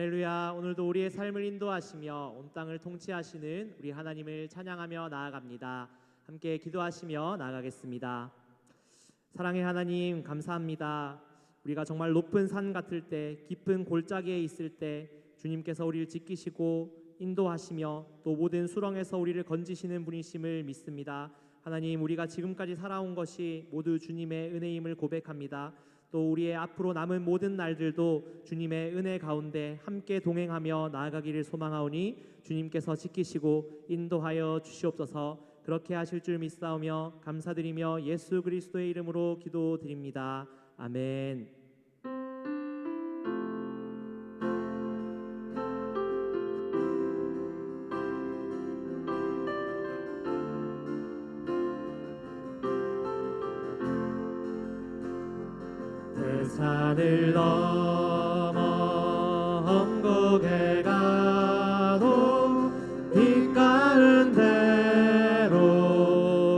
할렐루야. 오늘도 우리의 삶을 인도하시며 온 땅을 통치하시는 우리 하나님을 찬양하며 나아갑니다. 함께 기도하시며 나아가겠습니다. 사랑의 하나님, 감사합니다. 우리가 정말 높은 산 같을 때, 깊은 골짜기에 있을 때 주님께서 우리를 지키시고 인도하시며 또 모든 수렁에서 우리를 건지시는 분이심을 믿습니다. 하나님, 우리가 지금까지 살아온 것이 모두 주님의 은혜임을 고백합니다. 또 우리의 앞으로 남은 모든 날들도 주님의 은혜 가운데 함께 동행하며 나아가기를 소망하오니 주님께서 지키시고 인도하여 주시옵소서. 그렇게 하실 줄 믿사오며 감사드리며 예수 그리스도의 이름으로 기도드립니다. 아멘. 산을 넘어 험곡에 가도 빛가는 대로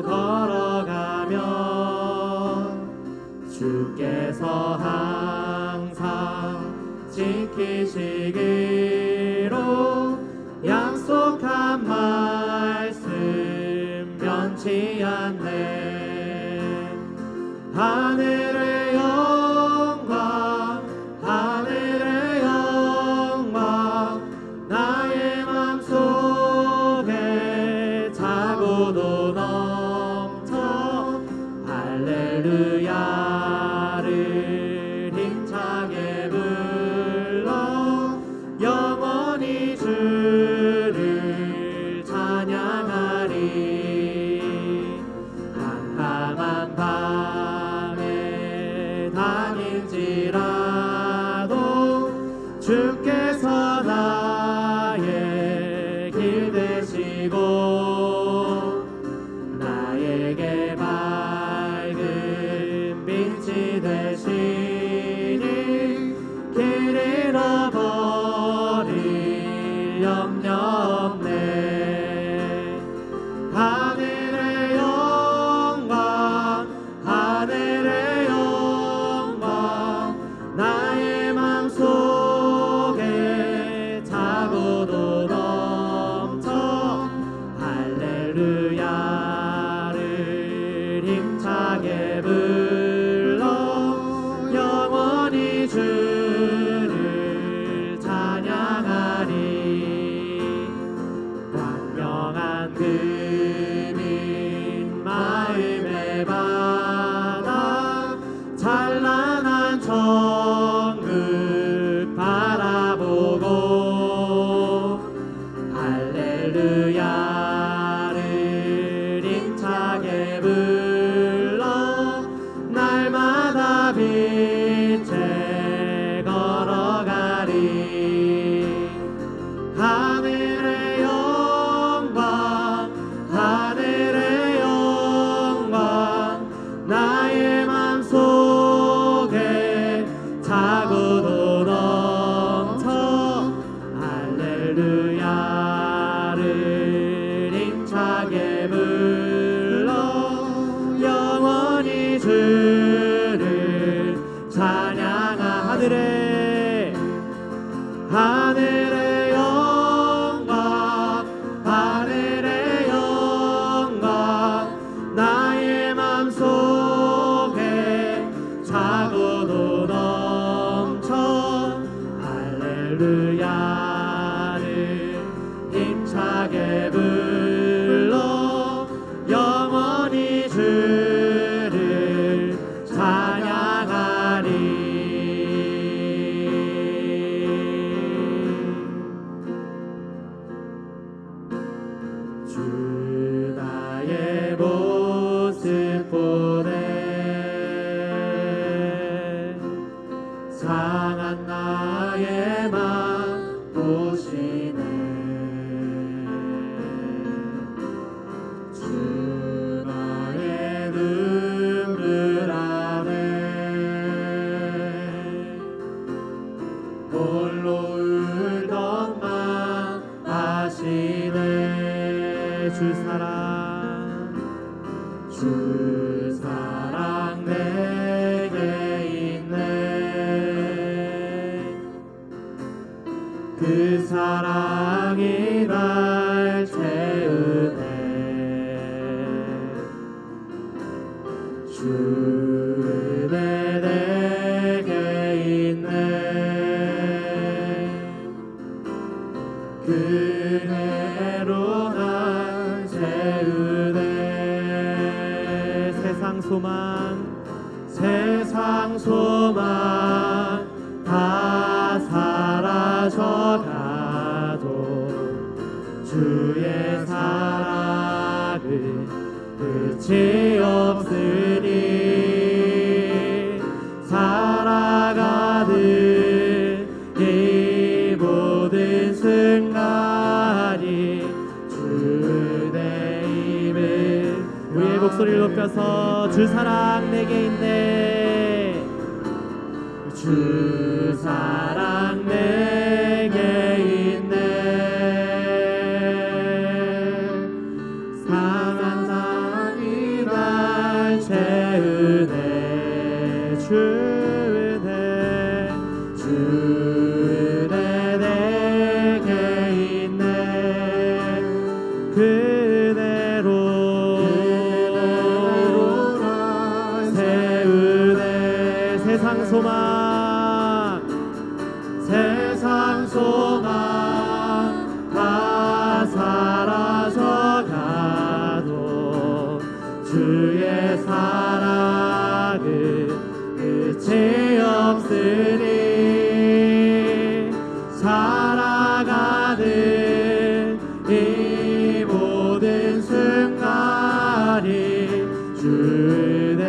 걸어가면 주께서 항상 지키시기로 약속한 말씀 변치 않네. 하늘의 할렐루야를 힘차게 불러 영원히 주를 찬양하리. 캄캄한 밤에 다닐지라도 주께서 나의 길 되시고 나에게 빛이 되시니 길 잃어버릴 염려 없네. 하늘의 영광 하늘의 영광 나의 맘속에 차고도 넘쳐 할렐루야를 힘차게 주를 찬양하리. 광명한 그님 마음의 바다 찬란한 천국 바라보고 할렐루야를 힘차게 불러 날마다 빛에 걸어가리. 하늘의 영광 하늘의 영광 나의 맘속에 차고도 넘쳐 할렐루야를 힘차게 불러 영원히 주를 찬양하. 하늘의 영광 하늘의 영광 나의 맘속에 차고도 넘쳐 할렐루야를 힘차게 불러 영원히 주를 찬양하리. 주 나의 모습 보네. 상한 나의 맘 보시네. 주 나의 눈물 안에 홀로 울던만 아시네. 주 사랑 내게 있네. 그대로 날 채우네. 세상 소망 다 사라져가도 주의 사랑은 끝이 없으니 살아가는 이 모든 순간이 주의 힘을 우리의 목소리를 높여서 주 사랑 내게 있네. 주 사랑 내게 있네. 사랑이 날 채우네. 주네 내게 있네. 그대로 날 세우네. 세상 소망 다 사라져가도 주의 사랑은 끝이 없으니 살아가는 이 모든 순간이 주의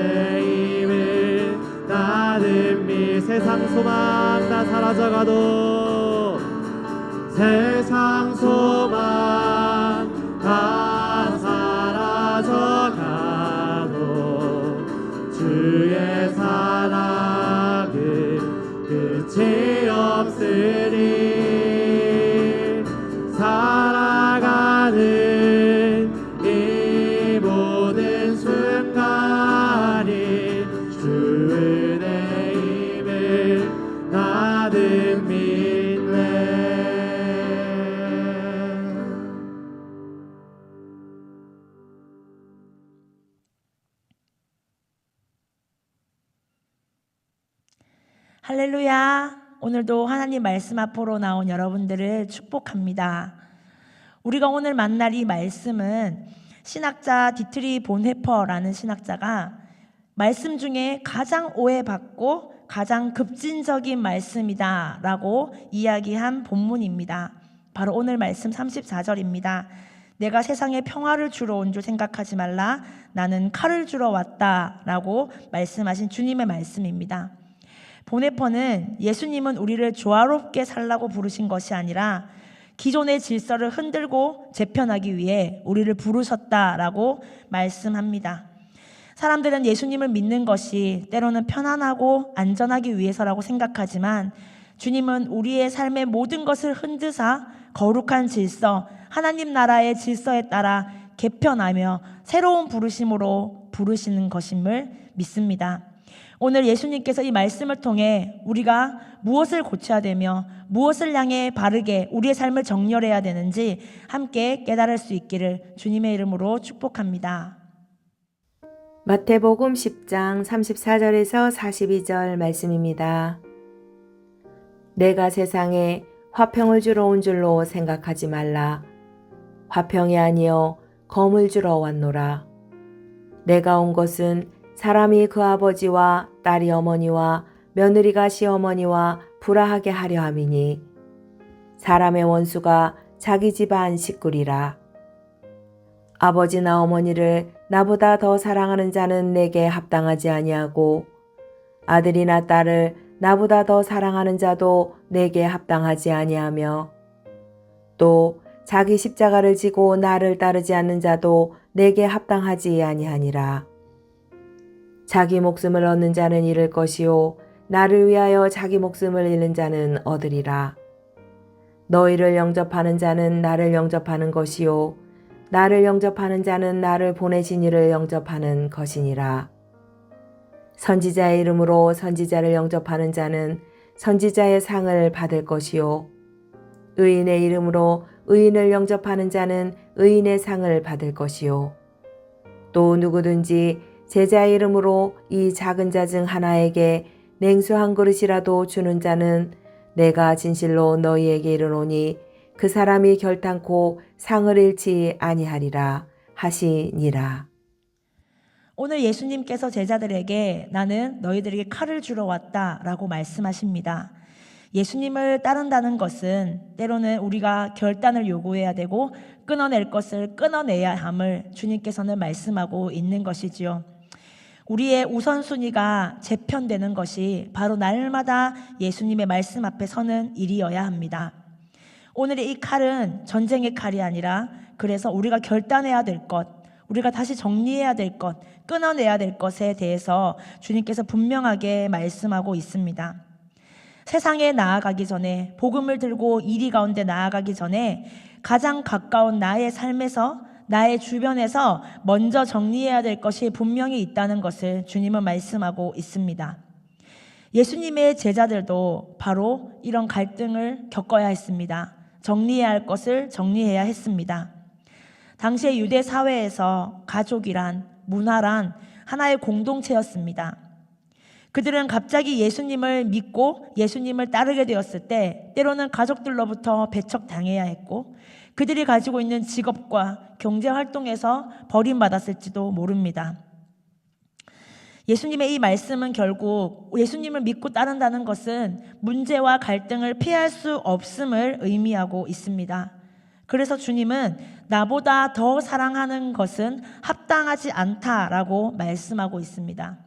힘을 나는 미. 세상 소망 다 사라져가도 세상 소망 다 사라져가도 주의 사랑은 끝이 없으니 살아가는 이 모든 순간이 주의 힘을 나는 믿네. 할렐루야. 오늘도 하나님 말씀 앞으로 나온 여러분들을 축복합니다. 우리가 오늘 만날 이 말씀은 신학자 디트리 본헤퍼라는 신학자가 말씀 중에 가장 오해받고 가장 급진적인 말씀이다 라고 이야기한 본문입니다. 바로 오늘 말씀 34절입니다. 내가 세상에 평화를 주러 온 줄 생각하지 말라. 나는 칼을 주러 왔다 라고 말씀하신 주님의 말씀입니다. 본헤퍼는 예수님은 우리를 조화롭게 살라고 부르신 것이 아니라 기존의 질서를 흔들고 재편하기 위해 우리를 부르셨다라고 말씀합니다. 사람들은 예수님을 믿는 것이 때로는 편안하고 안전하기 위해서라고 생각하지만 주님은 우리의 삶의 모든 것을 흔드사 거룩한 질서, 하나님 나라의 질서에 따라 개편하며 새로운 부르심으로 부르시는 것임을 믿습니다. 오늘 예수님께서 이 말씀을 통해 우리가 무엇을 고쳐야 되며 무엇을 향해 바르게 우리의 삶을 정렬해야 되는지 함께 깨달을 수 있기를 주님의 이름으로 축복합니다. 마태복음 10장 34절에서 42절 말씀입니다. 내가 세상에 화평을 주러 온 줄로 생각하지 말라. 화평이 아니요 검을 주러 왔노라. 내가 온 것은 사람이 그 아버지와 딸이 어머니와 며느리가 시어머니와 불화하게 하려 함이니 사람의 원수가 자기 집안 식구리라. 아버지나 어머니를 나보다 더 사랑하는 자는 내게 합당하지 아니하고 아들이나 딸을 나보다 더 사랑하는 자도 내게 합당하지 아니하며 또 자기 십자가를 지고 나를 따르지 않는 자도 내게 합당하지 아니하니라. 자기 목숨을 얻는 자는 잃을 것이요 나를 위하여 자기 목숨을 잃는 자는 얻으리라. 너희를 영접하는 자는 나를 영접하는 것이요 나를 영접하는 자는 나를 보내신 이를 영접하는 것이니라. 선지자의 이름으로 선지자를 영접하는 자는 선지자의 상을 받을 것이요 의인의 이름으로 의인을 영접하는 자는 의인의 상을 받을 것이요 또 누구든지 제자의 이름으로 이 작은 자 중 하나에게 냉수 한 그릇이라도 주는 자는 내가 진실로 너희에게 이르노니 그 사람이 결단코 상을 잃지 아니하리라 하시니라. 오늘 예수님께서 제자들에게 나는 너희들에게 칼을 주러 왔다라고 말씀하십니다. 예수님을 따른다는 것은 때로는 우리가 결단을 요구해야 되고 끊어낼 것을 끊어내야 함을 주님께서는 말씀하고 있는 것이지요. 우리의 우선순위가 재편되는 것이 바로 날마다 예수님의 말씀 앞에 서는 일이어야 합니다. 오늘의 이 칼은 전쟁의 칼이 아니라 그래서 우리가 결단해야 될 것, 우리가 다시 정리해야 될 것, 끊어내야 될 것에 대해서 주님께서 분명하게 말씀하고 있습니다. 세상에 나아가기 전에, 복음을 들고 이리 가운데 나아가기 전에 가장 가까운 나의 삶에서, 나의 주변에서 먼저 정리해야 될 것이 분명히 있다는 것을 주님은 말씀하고 있습니다. 예수님의 제자들도 바로 이런 갈등을 겪어야 했습니다. 정리해야 할 것을 정리해야 했습니다. 당시의 유대 사회에서 가족이란, 문화란 하나의 공동체였습니다. 그들은 갑자기 예수님을 믿고 예수님을 따르게 되었을 때 때로는 가족들로부터 배척당해야 했고 그들이 가지고 있는 직업과 경제활동에서 버림받았을지도 모릅니다. 예수님의 이 말씀은 결국 예수님을 믿고 따른다는 것은 문제와 갈등을 피할 수 없음을 의미하고 있습니다. 그래서 주님은 나보다 더 사랑하는 것은 합당하지 않다라고 말씀하고 있습니다.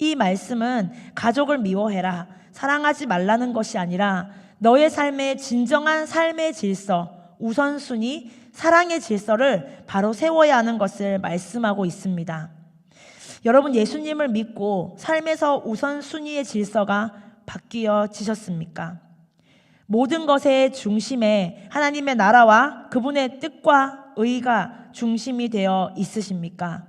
이 말씀은 가족을 미워해라, 사랑하지 말라는 것이 아니라 너의 삶의 진정한 삶의 질서, 우선순위, 사랑의 질서를 바로 세워야 하는 것을 말씀하고 있습니다. 여러분, 예수님을 믿고 삶에서 우선순위의 질서가 바뀌어지셨습니까? 모든 것의 중심에 하나님의 나라와 그분의 뜻과 의가 중심이 되어 있으십니까?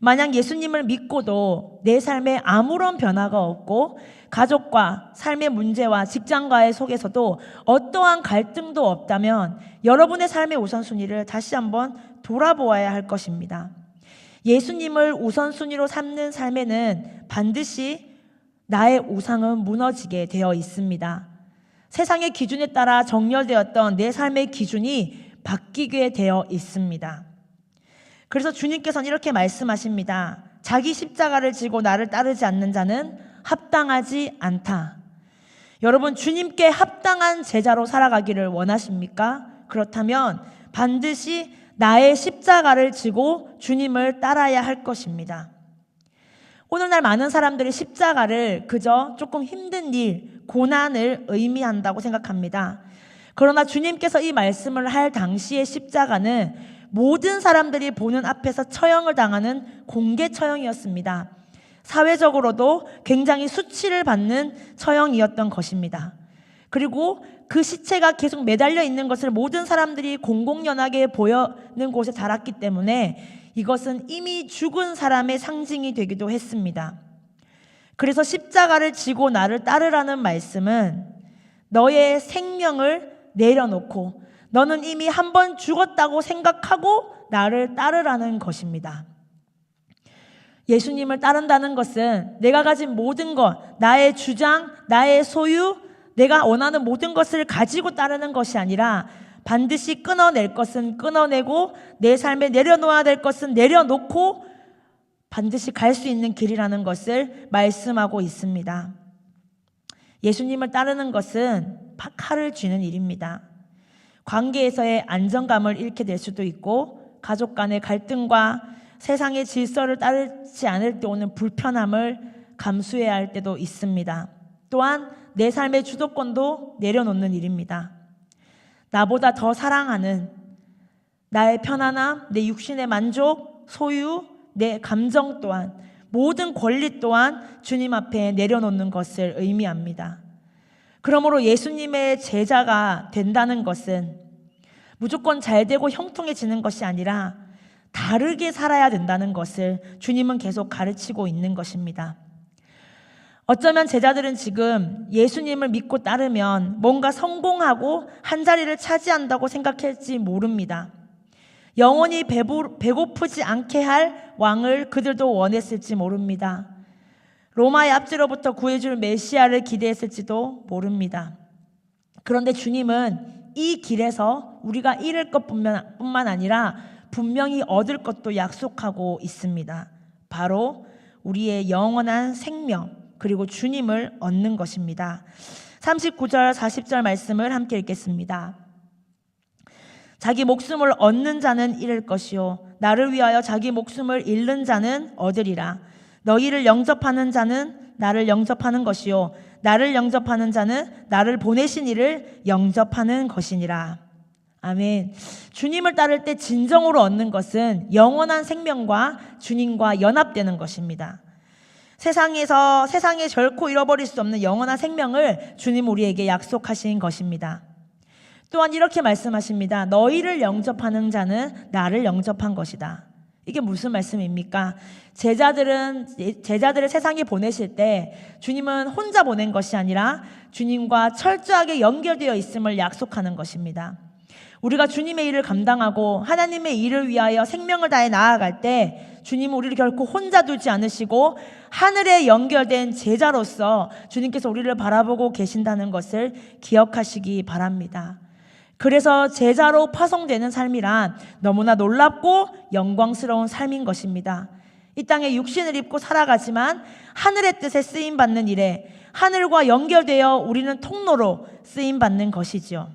만약 예수님을 믿고도 내 삶에 아무런 변화가 없고 가족과 삶의 문제와 직장과의 속에서도 어떠한 갈등도 없다면 여러분의 삶의 우선순위를 다시 한번 돌아보아야 할 것입니다. 예수님을 우선순위로 삼는 삶에는 반드시 나의 우상은 무너지게 되어 있습니다. 세상의 기준에 따라 정렬되었던 내 삶의 기준이 바뀌게 되어 있습니다. 그래서 주님께서는 이렇게 말씀하십니다. 자기 십자가를 지고 나를 따르지 않는 자는 합당하지 않다. 여러분, 주님께 합당한 제자로 살아가기를 원하십니까? 그렇다면 반드시 나의 십자가를 지고 주님을 따라야 할 것입니다. 오늘날 많은 사람들이 십자가를 그저 조금 힘든 일, 고난을 의미한다고 생각합니다. 그러나 주님께서 이 말씀을 할 당시의 십자가는 모든 사람들이 보는 앞에서 처형을 당하는 공개 처형이었습니다. 사회적으로도 굉장히 수치를 받는 처형이었던 것입니다. 그리고 그 시체가 계속 매달려 있는 것을 모든 사람들이 공공연하게 보이는 곳에 자랐기 때문에 이것은 이미 죽은 사람의 상징이 되기도 했습니다. 그래서 십자가를 지고 나를 따르라는 말씀은 너의 생명을 내려놓고 너는 이미 한 번 죽었다고 생각하고 나를 따르라는 것입니다. 예수님을 따른다는 것은 내가 가진 모든 것, 나의 주장, 나의 소유, 내가 원하는 모든 것을 가지고 따르는 것이 아니라 반드시 끊어낼 것은 끊어내고 내 삶에 내려놓아야 될 것은 내려놓고 반드시 갈 수 있는 길이라는 것을 말씀하고 있습니다. 예수님을 따르는 것은 칼을 쥐는 일입니다. 관계에서의 안정감을 잃게 될 수도 있고 가족 간의 갈등과 세상의 질서를 따르지 않을 때 오는 불편함을 감수해야 할 때도 있습니다. 또한 내 삶의 주도권도 내려놓는 일입니다. 나보다 더 사랑하는 나의 편안함, 내 육신의 만족, 소유, 내 감정 또한 모든 권리 또한 주님 앞에 내려놓는 것을 의미합니다. 그러므로 예수님의 제자가 된다는 것은 무조건 잘 되고 형통해지는 것이 아니라 다르게 살아야 된다는 것을 주님은 계속 가르치고 있는 것입니다. 어쩌면 제자들은 지금 예수님을 믿고 따르면 뭔가 성공하고 한 자리를 차지한다고 생각할지 모릅니다. 영원히 배고프지 않게 할 왕을 그들도 원했을지 모릅니다. 로마의 압제로부터 구해줄 메시아를 기대했을지도 모릅니다. 그런데 주님은 이 길에서 우리가 잃을 것뿐만 아니라 분명히 얻을 것도 약속하고 있습니다. 바로 우리의 영원한 생명 그리고 주님을 얻는 것입니다. 39절 40절 말씀을 함께 읽겠습니다. 자기 목숨을 얻는 자는 잃을 것이요 나를 위하여 자기 목숨을 잃는 자는 얻으리라. 너희를 영접하는 자는 나를 영접하는 것이요 나를 영접하는 자는 나를 보내신 이를 영접하는 것이니라. 아멘. 주님을 따를 때 진정으로 얻는 것은 영원한 생명과 주님과 연합되는 것입니다. 세상에 결코 잃어버릴 수 없는 영원한 생명을 주님 우리에게 약속하신 것입니다. 또한 이렇게 말씀하십니다. 너희를 영접하는 자는 나를 영접한 것이다. 이게 무슨 말씀입니까? 제자들을 세상에 보내실 때 주님은 혼자 보낸 것이 아니라 주님과 철저하게 연결되어 있음을 약속하는 것입니다. 우리가 주님의 일을 감당하고 하나님의 일을 위하여 생명을 다해 나아갈 때 주님은 우리를 결코 혼자 두지 않으시고 하늘에 연결된 제자로서 주님께서 우리를 바라보고 계신다는 것을 기억하시기 바랍니다. 그래서 제자로 파송되는 삶이란 너무나 놀랍고 영광스러운 삶인 것입니다. 이 땅에 육신을 입고 살아가지만 하늘의 뜻에 쓰임받는 일에 하늘과 연결되어 우리는 통로로 쓰임받는 것이지요.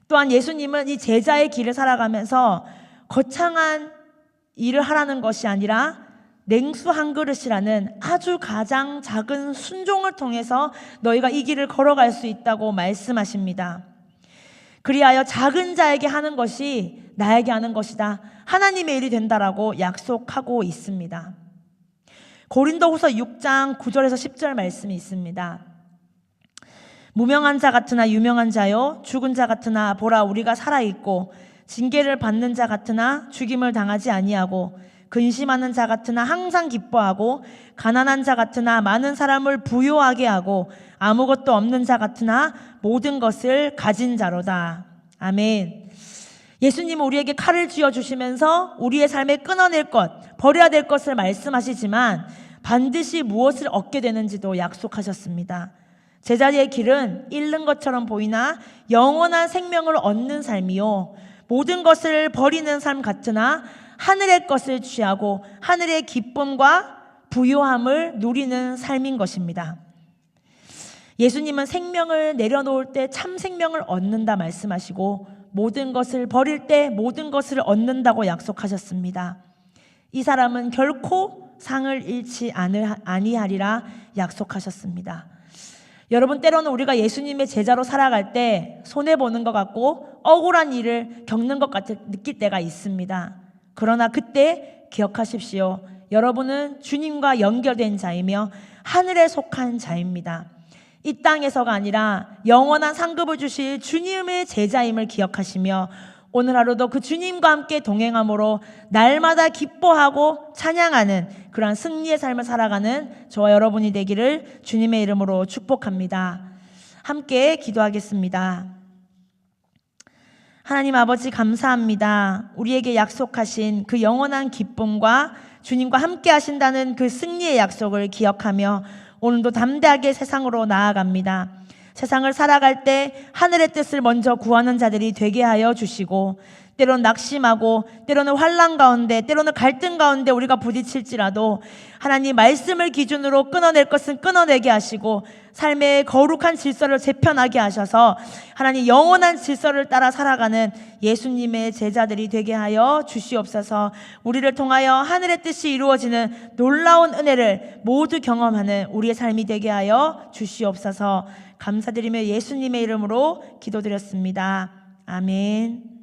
또한 예수님은 이 제자의 길을 살아가면서 거창한 일을 하라는 것이 아니라 냉수 한 그릇이라는 아주 가장 작은 순종을 통해서 너희가 이 길을 걸어갈 수 있다고 말씀하십니다. 그리하여 작은 자에게 하는 것이 나에게 하는 것이다. 하나님의 일이 된다라고 약속하고 있습니다. 고린도후서 6장 9절에서 10절 말씀이 있습니다. 무명한 자 같으나 유명한 자요 죽은 자 같으나 보라 우리가 살아있고 징계를 받는 자 같으나 죽임을 당하지 아니하고 근심하는 자 같으나 항상 기뻐하고 가난한 자 같으나 많은 사람을 부요하게 하고 아무것도 없는 자 같으나 모든 것을 가진 자로다. 아멘. 예수님은 우리에게 칼을 쥐어주시면서 우리의 삶에 끊어낼 것, 버려야 될 것을 말씀하시지만 반드시 무엇을 얻게 되는지도 약속하셨습니다. 제자리의 길은 잃는 것처럼 보이나 영원한 생명을 얻는 삶이요 모든 것을 버리는 삶 같으나 하늘의 것을 취하고 하늘의 기쁨과 부요함을 누리는 삶인 것입니다. 예수님은 생명을 내려놓을 때 참 생명을 얻는다 말씀하시고 모든 것을 버릴 때 모든 것을 얻는다고 약속하셨습니다. 이 사람은 결코 상을 잃지 아니하리라 약속하셨습니다. 여러분, 때로는 우리가 예수님의 제자로 살아갈 때 손해보는 것 같고 억울한 일을 겪는 것 같이 느낄 때가 있습니다. 그러나 그때 기억하십시오. 여러분은 주님과 연결된 자이며 하늘에 속한 자입니다. 이 땅에서가 아니라 영원한 상급을 주실 주님의 제자임을 기억하시며 오늘 하루도 그 주님과 함께 동행함으로 날마다 기뻐하고 찬양하는 그러한 승리의 삶을 살아가는 저와 여러분이 되기를 주님의 이름으로 축복합니다. 함께 기도하겠습니다. 하나님 아버지 감사합니다. 우리에게 약속하신 그 영원한 기쁨과 주님과 함께 하신다는 그 승리의 약속을 기억하며 오늘도 담대하게 세상으로 나아갑니다. 세상을 살아갈 때 하늘의 뜻을 먼저 구하는 자들이 되게 하여 주시고 때로는 낙심하고 때로는 환난 가운데 때로는 갈등 가운데 우리가 부딪힐지라도 하나님 말씀을 기준으로 끊어낼 것은 끊어내게 하시고 삶의 거룩한 질서를 재편하게 하셔서 하나님 영원한 질서를 따라 살아가는 예수님의 제자들이 되게 하여 주시옵소서. 우리를 통하여 하늘의 뜻이 이루어지는 놀라운 은혜를 모두 경험하는 우리의 삶이 되게 하여 주시옵소서. 감사드리며 예수님의 이름으로 기도드렸습니다. 아멘.